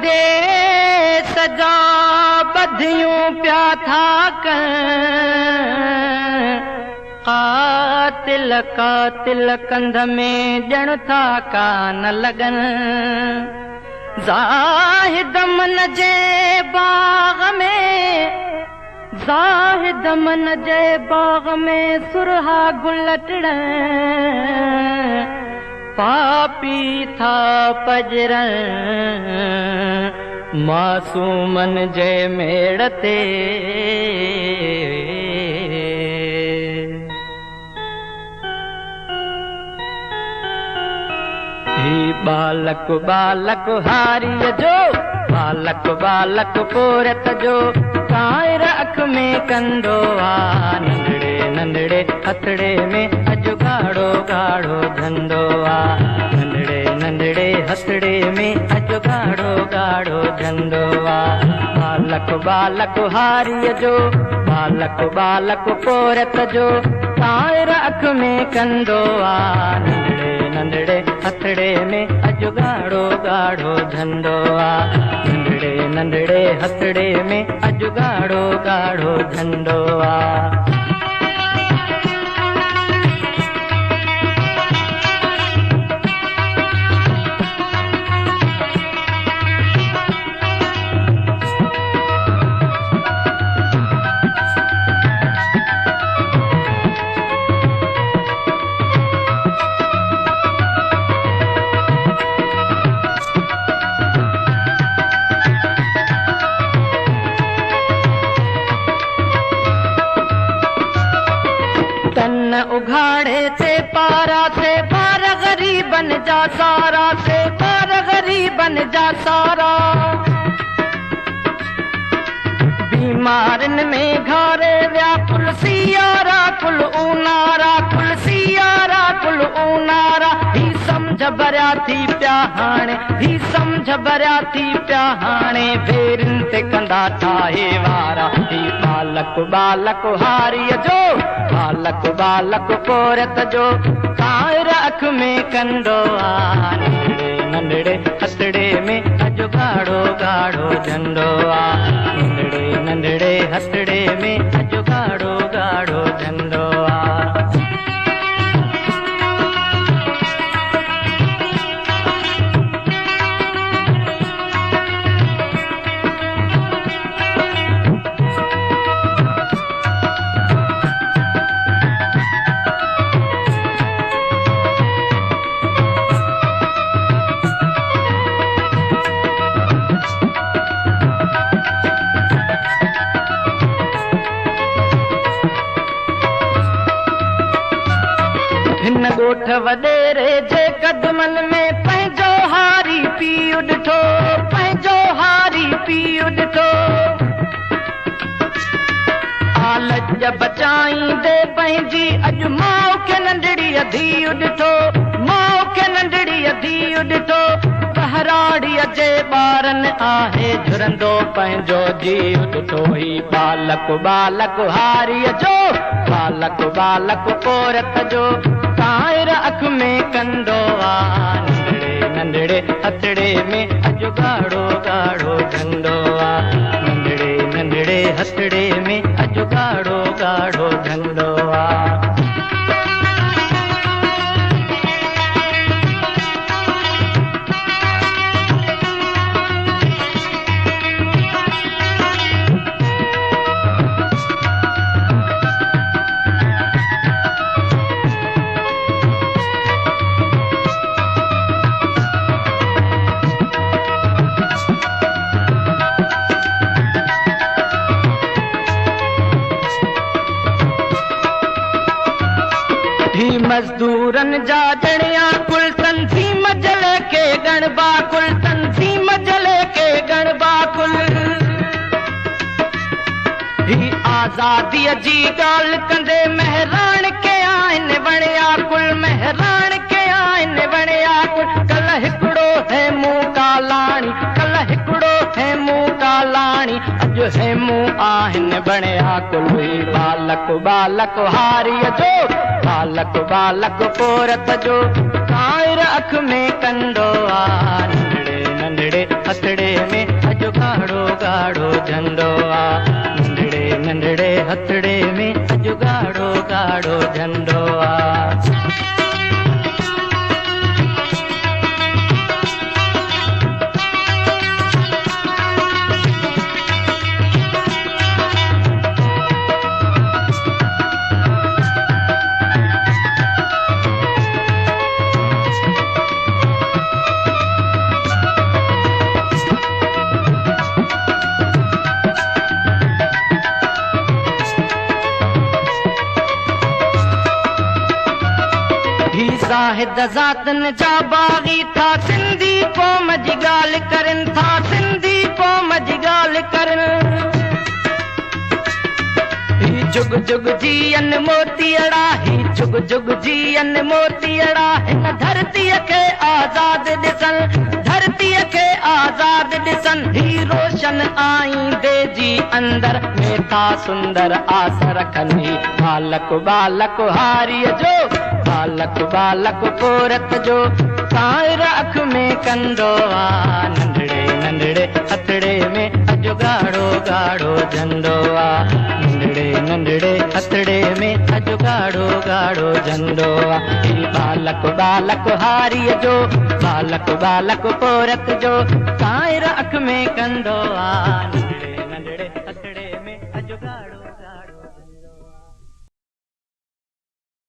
दे सजा बधियूं प्या था कातिल कातिल कंध में ॼण था कान लगन ज़ाहिद मन जे बाग में ज़ाहिद मन जे बाग में सुरहा गुल टिड़न पापी था पजरन मासूमन जे मेड़ ते बालक बालक हारिय जो बालक बालक पोरत जो कायर अख में कंदो आ नंढड़े नंढड़े हथड़े में अजु गाढ़ो गाढ़ो धंधो आ नंढड़े नंढड़े हथड़े में अजु गाढ़ो गाढ़ो धंधो आ बालक बालक हारिय जो बालक बालक पोरत जो कायर अख में कंदो आ नंढड़े हथड़े में अजु गाढ़ो गाढ़ो धंधो आ नंढड़े नंढड़े हथड़े में अजु गाढ़ो गाढ़ो धंधो आ उघाड़े से पारा से पार गरीबन जा सारा से पार गरीबन जा सारा बीमारन में घारे व्याकुल सियारा कुल ऊनारा कुल सियारा कुल ऊनारा ही समझ भरिया थी प्या हाणे ही समझ भरिया थी प्या हाणे फेरन ते कंदा ठाहे वारा ही बालक बालक हारिय जो बालक बालक पोरत जो कायर अख में कंदो आ नंढड़े नंढड़े हथड़े में अजु गाढ़ो गाढ़ो धंधो आ नंढड़े नंढड़े हथड़े में अजु गाढ़ो गाढ़ो धंधो आ ॻोठ वॾेरे जे कदमन में पंहिंजो हारी पीउ ॾिठो पंहिंजो हारी पीउ ॾिठो आलज बचाईंदे पंहिंजी अॼु माउ खे नंढड़ी धीउ ॾिठो माउ खे नंढड़ी धीउ ॾिठो पहराड़ीअ जे ॿारनि आहे झुरंदो पंहिंजो जीउ ॾिठो ही बालक बालक हारीअ जो बालक बालक पोरत जो कायर अख में कंदो आ नंढड़े नंढड़े हथड़े में अजु गाढ़ो गाढ़ो धंधो आ नंढड़े नंढड़े हथड़े में अजु गाढ़ो गाढ़ो धंधो आ मजदूरन जा जणिया कुल तंज़ीम जले के गणबा कुल तंज़ीम जले के गणबा कुल ही आज़ादी जी ॻाल्हि कंदे महरान के आहिनि वणिया कुल महरान के आहिनि वणिया कुल कल हिकिड़ो है मूं कालाणी कल हिकिड़ो है मूं कालाणी अॼु है मूं आहिनि वणिया कुल ही बालक बालक हारीअ जो बालक बालक पोरत जो कायर अख में कंदो आ नंढड़े नंढड़े हथड़े गाढ़ो झंडो आ नंढड़े नंढड़े हथड़े में अॼु गाढ़ो गाढ़ो झंडो आ ज़ाहिद ज़ातन जा बागी था सिंधी क़ौम जी ॻाल्हि करनि था सिंधी क़ौम जी ॻाल्हि करनि ही जुग जुग जीअन मोतीअड़ा ही जुग जुग जीअन मोतीअड़ा हिन धरतीअ खे आज़ाद ॾिसनि धरतीअ खे आज़ाद ॾिसनि ही रोशन आईंदे जी अंदर में था सुंदर आस रखनि बालक बालक हारीअ जो बालक बालक पोरत जो कायर अख में कंदो आ नंढड़े नंढड़े हथड़े में अॼु गाढ़ो गाढ़ो झंडो आ नंढड़े नंढड़े हथड़े में अॼु गाढ़ो गाढ़ो झंडो आ बालक बालक हारीअ जो बालक बालक पोरत जो कायर अख में कंदो आ नंढड़े नंढड़े हथड़े में अॼु गाढ़ो